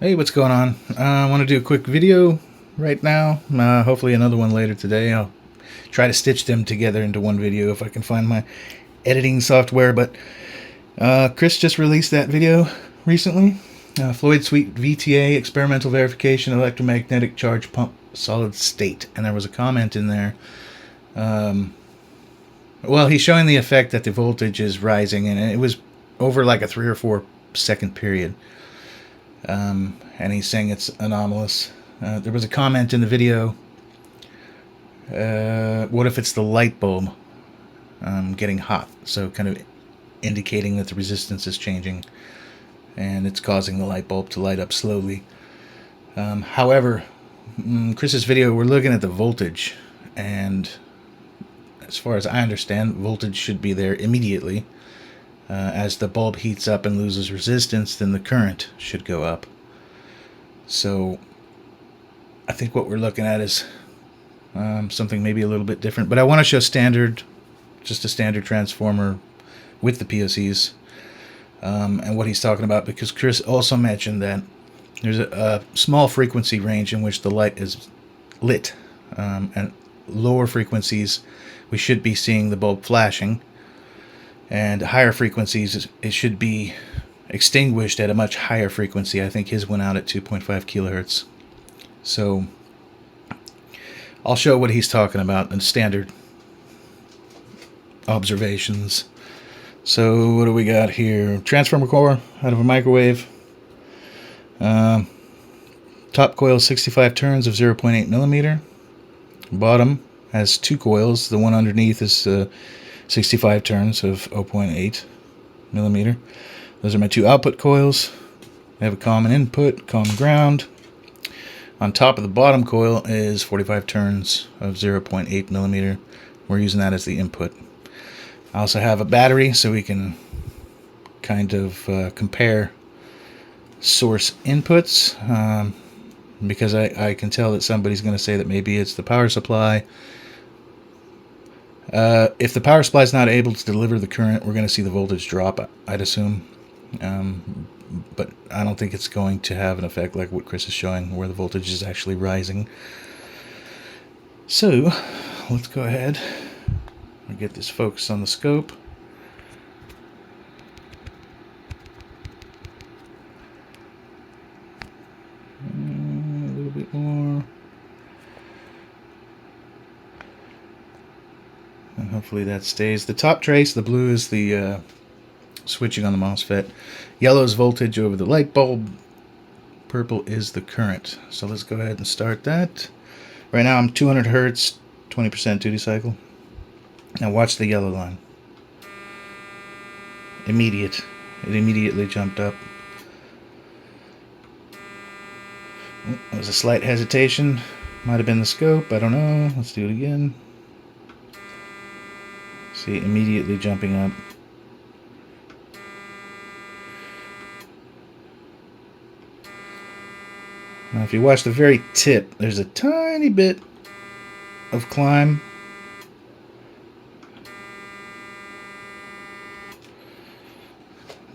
Hey, what's going on? I want to do a quick video right now. Hopefully another one later today. I'll try to stitch them together into one video if I can find my editing software. But Chris just released that video recently. Floyd Sweet VTA Experimental Verification Electromagnetic Charge Pump Solid State. And there was a comment in there. Well, he's showing the effect that the voltage is rising, and it was over like a 3 or 4 second period. And he's saying it's anomalous. There was a comment in the video, what if it's the light bulb getting hot? So kind of indicating that the resistance is changing and it's causing the light bulb to light up slowly. However, Chris's video, we're looking at the voltage, and as far as I understand, voltage should be there immediately. As the bulb heats up and loses resistance, then the current should go up. So I think what we're looking at is something maybe a little bit different. But I want to show just a standard transformer with the POCs and what he's talking about, because Chris also mentioned that there's a small frequency range in which the light is lit. And lower frequencies, we should be seeing the bulb flashing. And higher frequencies, it should be extinguished at a much higher frequency. I think his went out at 2.5 kilohertz. So I'll show what he's talking about in standard observations. So what do we got here? Transformer core out of a microwave. Top coil 65 turns of 0.8 millimeter. Bottom has 2 coils. The one underneath is 65 turns of 0.8 millimeter. Those are my 2 output coils. They have a common input, common ground. On top of the bottom coil is 45 turns of 0.8 millimeter. We're using that as the input. I also have a battery so we can kind of compare source inputs, because I can tell that somebody's going to say that maybe it's the power supply. If the power supply is not able to deliver the current, we're going to see the voltage drop, I'd assume. But I don't think it's going to have an effect like what Chris is showing, where the voltage is actually rising. So let's go ahead and get this focused on the scope. A little bit more. And hopefully that stays. The top trace, the blue, is the switching on the MOSFET. Yellow is voltage over the light bulb. Purple is the current. So let's go ahead and start that. Right now I'm 200 hertz, 20% duty cycle. Now watch the yellow line. Immediate. It immediately jumped up. Oh, there was a slight hesitation. Might have been the scope. I don't know. Let's do it again. See, immediately jumping up. Now if you watch the very tip, there's a tiny bit of climb.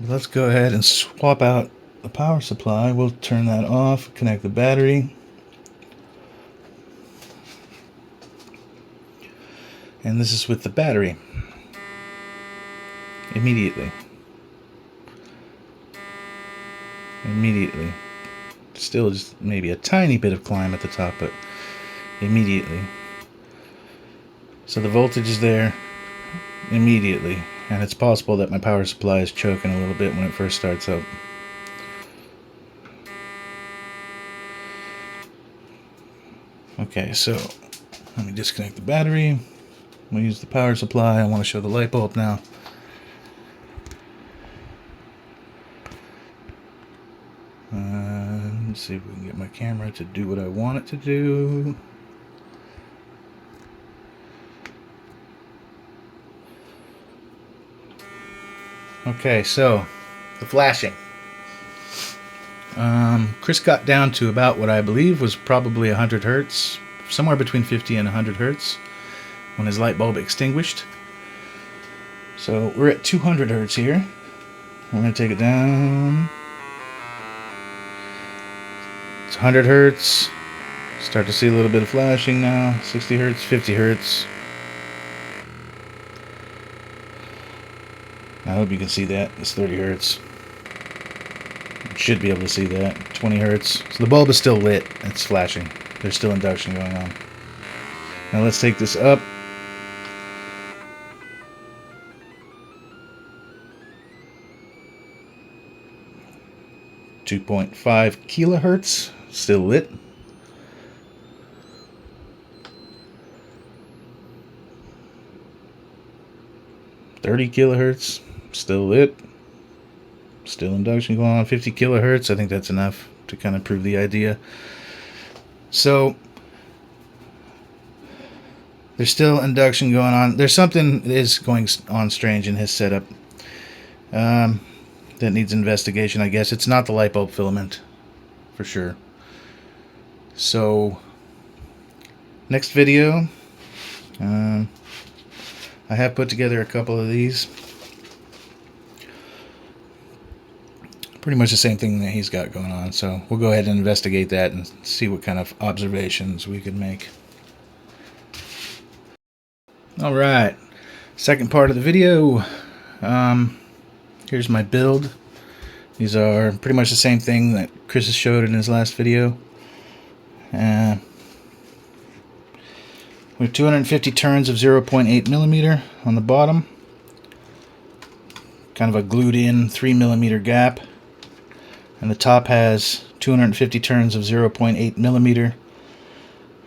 Let's go ahead and swap out the power supply. We'll turn that off, connect the battery. And this is with the battery. Immediately. Still just maybe a tiny bit of climb at the top, but immediately. So the voltage is there immediately, and it's possible that my power supply is choking a little bit when it first starts up. Okay, so let me disconnect the battery. We'll use the power supply. I want to show the light bulb now. Let's see if we can get my camera to do what I want it to do. Okay, so the flashing. Chris got down to about what I believe was probably 100 hertz, somewhere between 50 and 100 hertz, when his light bulb extinguished. So we're at 200 hertz here. We're going to take it down. 100 hertz. Start to see a little bit of flashing now. 60 hertz, 50 hertz. I hope you can see that. It's 30 hertz. You should be able to see that. 20 hertz. So the bulb is still lit. It's flashing. There's still induction going on. Now let's take this up. 2.5 kilohertz, still lit. $30 kilohertz, still lit. Still induction going on. 50 kilohertz, I think that's enough to kind of prove the idea. So there's still induction going on. There's something that is going on strange in his setup. That needs investigation, I guess. It's not the light bulb filament, for sure. So, next video, I have put together a couple of these. Pretty much the same thing that he's got going on. So, we'll go ahead and investigate that and see what kind of observations we can make. Alright, second part of the video. Here's my build. These are pretty much the same thing that Chris has showed in his last video. We have 250 turns of 0.8 millimeter on the bottom. Kind of a glued in 3 millimeter gap. And the top has 250 turns of 0.8 millimeter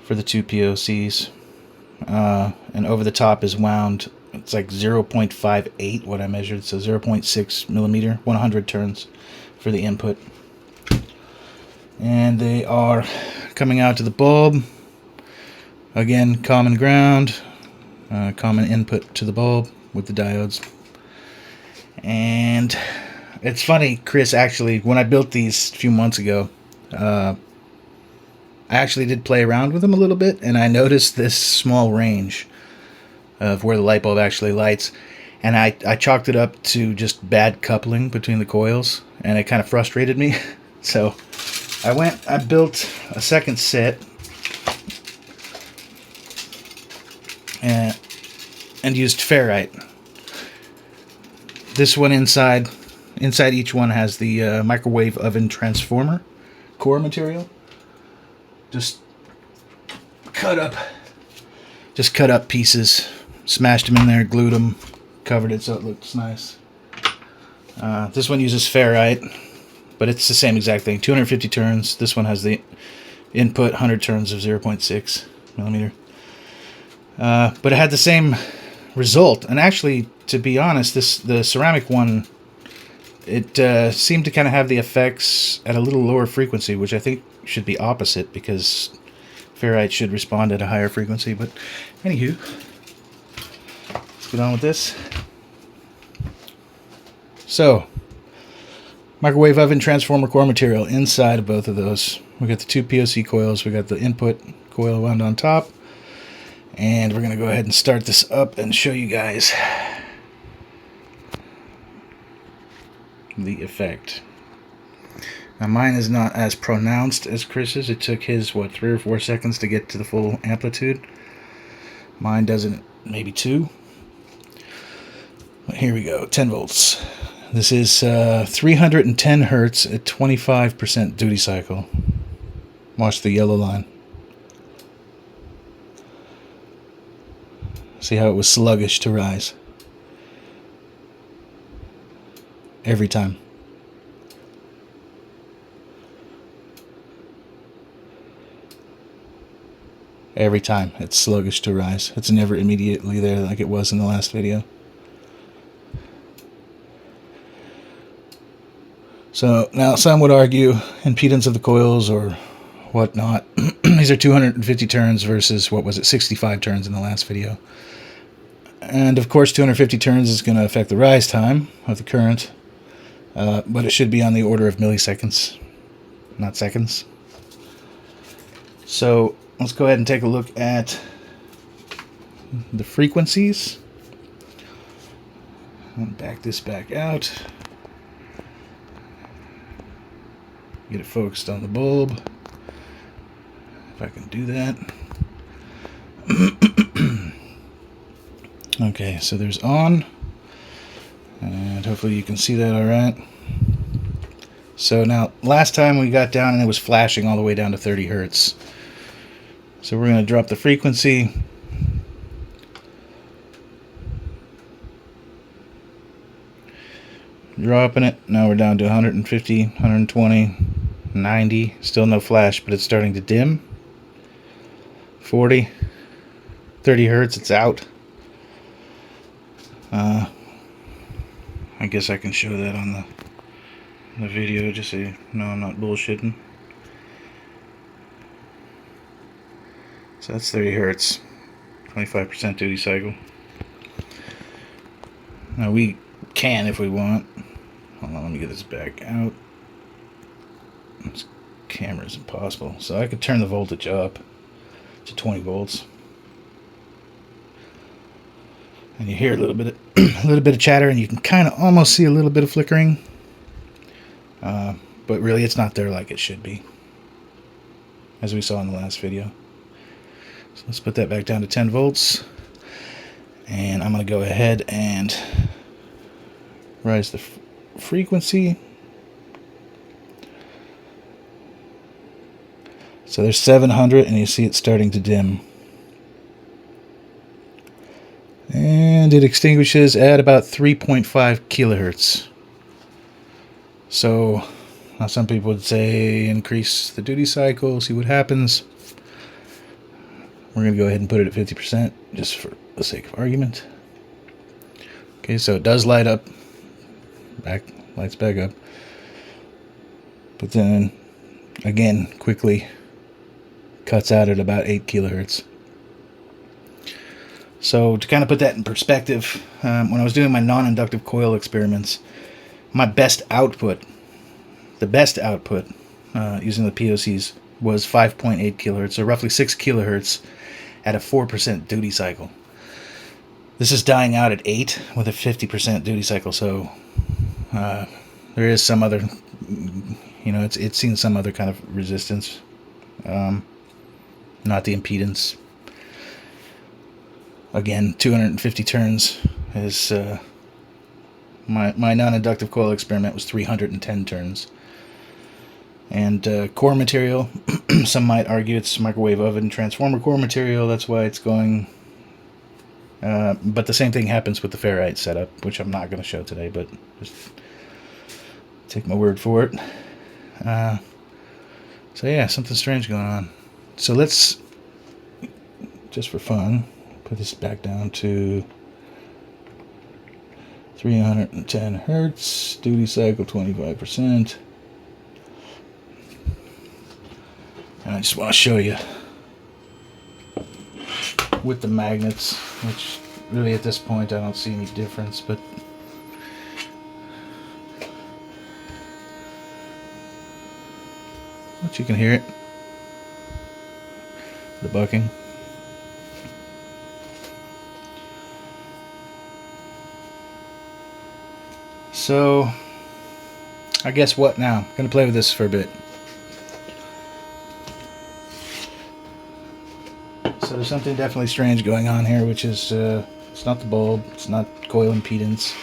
for the two POCs. And over the top is wound. It's like 0.58 what I measured, so 0.6 millimeter, 100 turns for the input. And they are coming out to the bulb. Again, common ground, common input to the bulb with the diodes. And it's funny, Chris, actually, when I built these a few months ago, I actually did play around with them a little bit, and I noticed this small range of where the light bulb actually lights, and I chalked it up to just bad coupling between the coils, and it kind of frustrated me. So I built a second set and used ferrite. This one inside each one has the microwave oven transformer core material. Just cut up pieces. Smashed them in there, glued them, covered it so it looks nice. This one uses ferrite, but it's the same exact thing. 250 turns. This one has the input 100 turns of 0.6 millimeter. But it had the same result. And actually, to be honest, the ceramic one, it seemed to kind of have the effects at a little lower frequency, which I think should be opposite because ferrite should respond at a higher frequency. But anywho, get on with this. So, microwave oven transformer core material inside of both of those. We got the two POC coils. We got the input coil wound on top. And we're going to go ahead and start this up and show you guys the effect. Now mine is not as pronounced as Chris's. It took his, 3 or 4 seconds to get to the full amplitude. Mine doesn't, maybe 2. Here we go, 10 volts. This is 310 hertz at 25% duty cycle. Watch the yellow line. See how it was sluggish to rise. Every time. Every time it's sluggish to rise. It's never immediately there like it was in the last video. So now some would argue impedance of the coils or whatnot. These are 250 turns versus, 65 turns in the last video. And of course 250 turns is going to affect the rise time of the current. But it should be on the order of milliseconds, not seconds. So let's go ahead and take a look at the frequencies. I'll back this back out. Get it focused on the bulb. if I can do that. Okay, so there's on, and hopefully you can see that all right. So now, last time we got down and it was flashing all the way down to 30 hertz. So we're going to drop the frequency. Dropping it. Now we're down to 150, 120, 90. Still no flash, but it's starting to dim. 40, 30 hertz, it's out. I guess I can show that on the video just so you know I'm not bullshitting. So that's 30 hertz, 25% duty cycle. Now we can if we want. Hold on, let me get this back out. This camera is impossible. So I could turn the voltage up to 20 volts. And you hear a little bit of chatter, and you can kind of almost see a little bit of flickering. But really it's not there like it should be, as we saw in the last video. So let's put that back down to 10 volts. And I'm going to go ahead and raise the frequency. So there's 700, and you see it starting to dim. And it extinguishes at about 3.5 kilohertz. So now some people would say increase the duty cycle, see what happens. We're going to go ahead and put it at 50% just for the sake of argument. Okay, so it does light up. Lights back up. But then again quickly cuts out at about 8 kilohertz. So to kind of put that in perspective, when I was doing my non-inductive coil experiments, my best output, the best output using the POCs was 5.8 kilohertz, so roughly 6 kilohertz at a 4% duty cycle. This is dying out at 8 with a 50% duty cycle, so there is some other, it's seen some other kind of resistance, not the impedance. Again, 250 turns is my non-inductive coil experiment was 310 turns. And core material, some might argue it's microwave oven transformer core material, that's why it's going. But the same thing happens with the ferrite setup, which I'm not going to show today, but just take my word for it. So yeah, something strange going on. So let's, just for fun, put this back down to 310 hertz, duty cycle 25%. And I just want to show you with the magnets, which really at this point I don't see any difference, but you can hear it, the bucking. So I guess what now? I'm gonna play with this for a bit. So there's something definitely strange going on here, which is it's not the bulb, it's not coil impedance,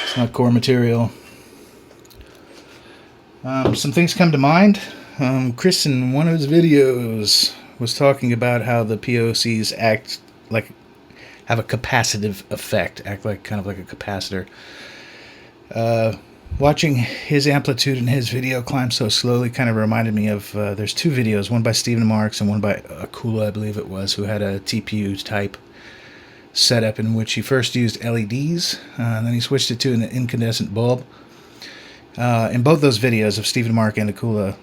it's not core material. Some things come to mind. Chris in one of his videos was talking about how the POCs act like, have a capacitive effect, act like kind of like a capacitor. Watching his amplitude in his video climb so slowly kind of reminded me of, there's two videos, one by Stephen Marks and one by Akula, I believe it was, who had a TPU type setup in which he first used LEDs, and then he switched it to an incandescent bulb. In both those videos of Stephen Mark and Akula,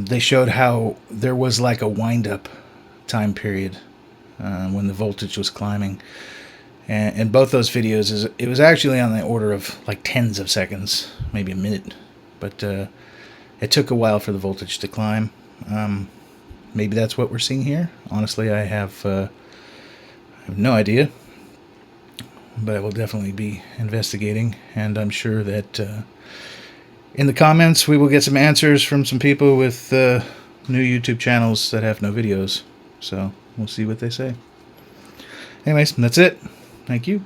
they showed how there was like a wind-up time period when the voltage was climbing. And in both those videos, it was actually on the order of like tens of seconds, maybe a minute. But it took a while for the voltage to climb. Maybe that's what we're seeing here. Honestly, I have no idea. But I will definitely be investigating. And I'm sure that in the comments we will get some answers from some people with new YouTube channels that have no videos. So we'll see what they say. Anyways, that's it. Thank you.